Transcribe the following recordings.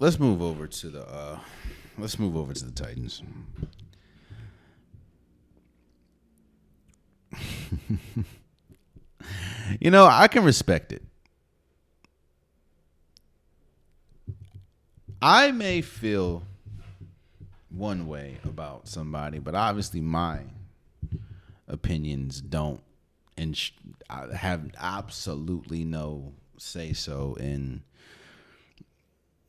let's move over to the Titans. I can respect it. I may feel one way about somebody, but obviously my opinions don't, and I have absolutely no say so in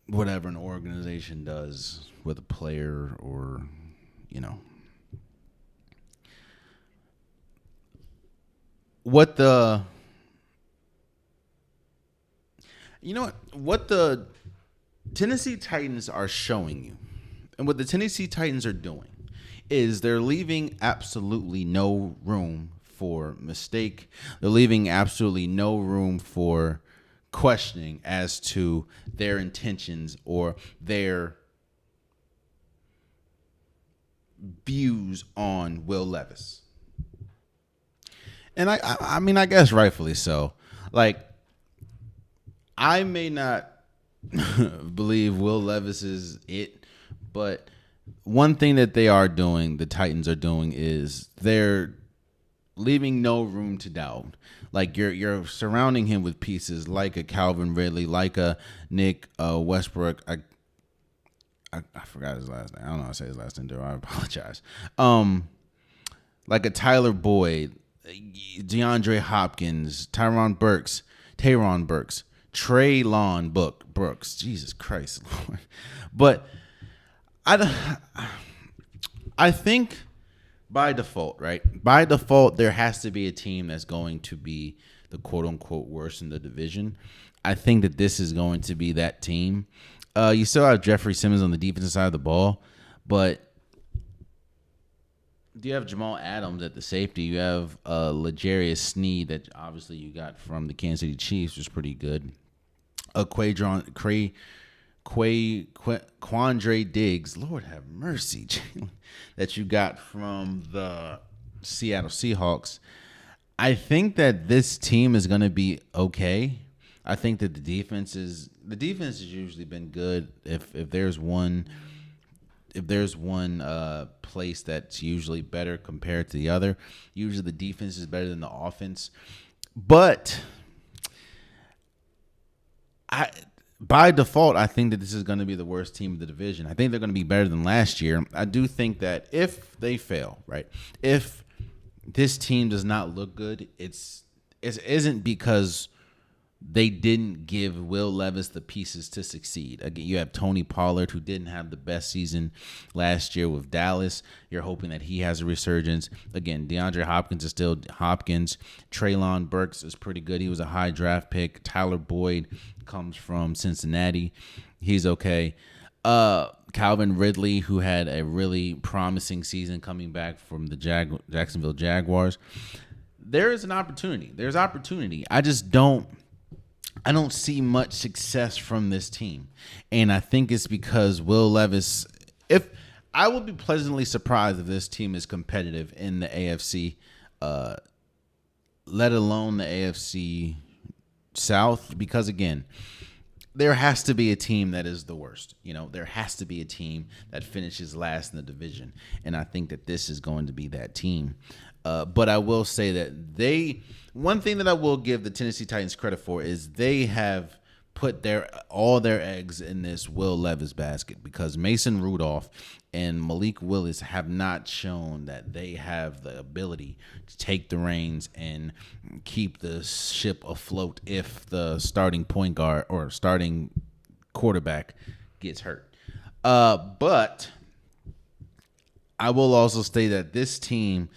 whatever an organization does with a player, or what the what the Tennessee Titans are showing you, and what the Tennessee Titans are doing, is they're leaving absolutely no room for mistake. They're leaving absolutely no room for questioning as to their intentions or their views on Will Levis. And I mean, I guess rightfully so. Like, I may not believe Will Levis is it, but one thing that the Titans are doing, is they're leaving no room to doubt. Like, you're surrounding him with pieces like a Calvin Ridley, like a Nick Westbrook. I forgot his last name. I don't know how to say his last name, though. I apologize. Like a Tyler Boyd, DeAndre Hopkins, Tayron Burks, Treylon Brooks. Jesus Christ, Lord. But I think by default, right? By default, there has to be a team that's going to be the quote unquote worst in the division. I think that this is going to be that team. You still have Jeffrey Simmons on the defensive side of the ball, but do you have Jamal Adams at the safety? You have L'Jarius Sneed that obviously you got from the Kansas City Chiefs, was pretty good. Quandre Diggs, Lord have mercy, that you got from the Seattle Seahawks. I think that this team is going to be okay. I think that the defense has usually been good. If there's one place that's usually better compared to the other, usually the defense is better than the offense. But by default, I think that this is going to be the worst team of the division. I think they're going to be better than last year. I do think that if they fail, right, if this team does not look good, it isn't because they didn't give Will Levis the pieces to succeed. Again, you have Tony Pollard, who didn't have the best season last year with Dallas. You're hoping that he has a resurgence. Again, DeAndre Hopkins is still Hopkins. Treylon Burks is pretty good. He was a high draft pick. Tyler Boyd comes from Cincinnati. He's okay. Calvin Ridley, who had a really promising season coming back from the Jacksonville Jaguars. There is an opportunity. There's opportunity. I don't see much success from this team. And I think it's because Will Levis, I would be pleasantly surprised if this team is competitive in the AFC, let alone the AFC South, because again, there has to be a team that is the worst. There has to be a team that finishes last in the division. And I think that this is going to be that team. But I will say that one thing that I will give the Tennessee Titans credit for is they have put all their eggs in this Will Levis basket, because Mason Rudolph and Malik Willis have not shown that they have the ability to take the reins and keep the ship afloat if the starting point guard or starting quarterback gets hurt. But I will also say that this team,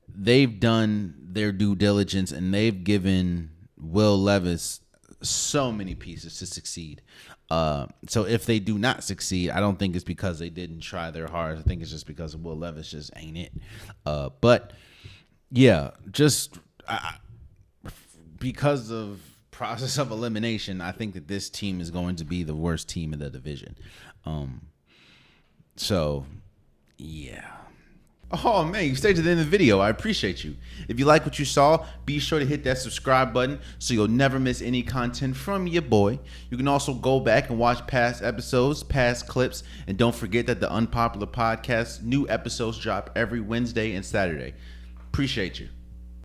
they've done their due diligence and they've given Will Levis so many pieces to succeed. So if they do not succeed, I don't think it's because they didn't try their hardest. I think it's just because Will Levis just ain't it. But yeah, because of process of elimination, I think that this team is going to be the worst team in the division. So yeah. Oh man, you stayed to the end of the video. I appreciate you. If you like what you saw, be sure to hit that subscribe button so you'll never miss any content from your boy. You can also go back and watch past episodes, past clips, and don't forget that the Unpopular Podcast new episodes drop every Wednesday and Saturday. Appreciate you.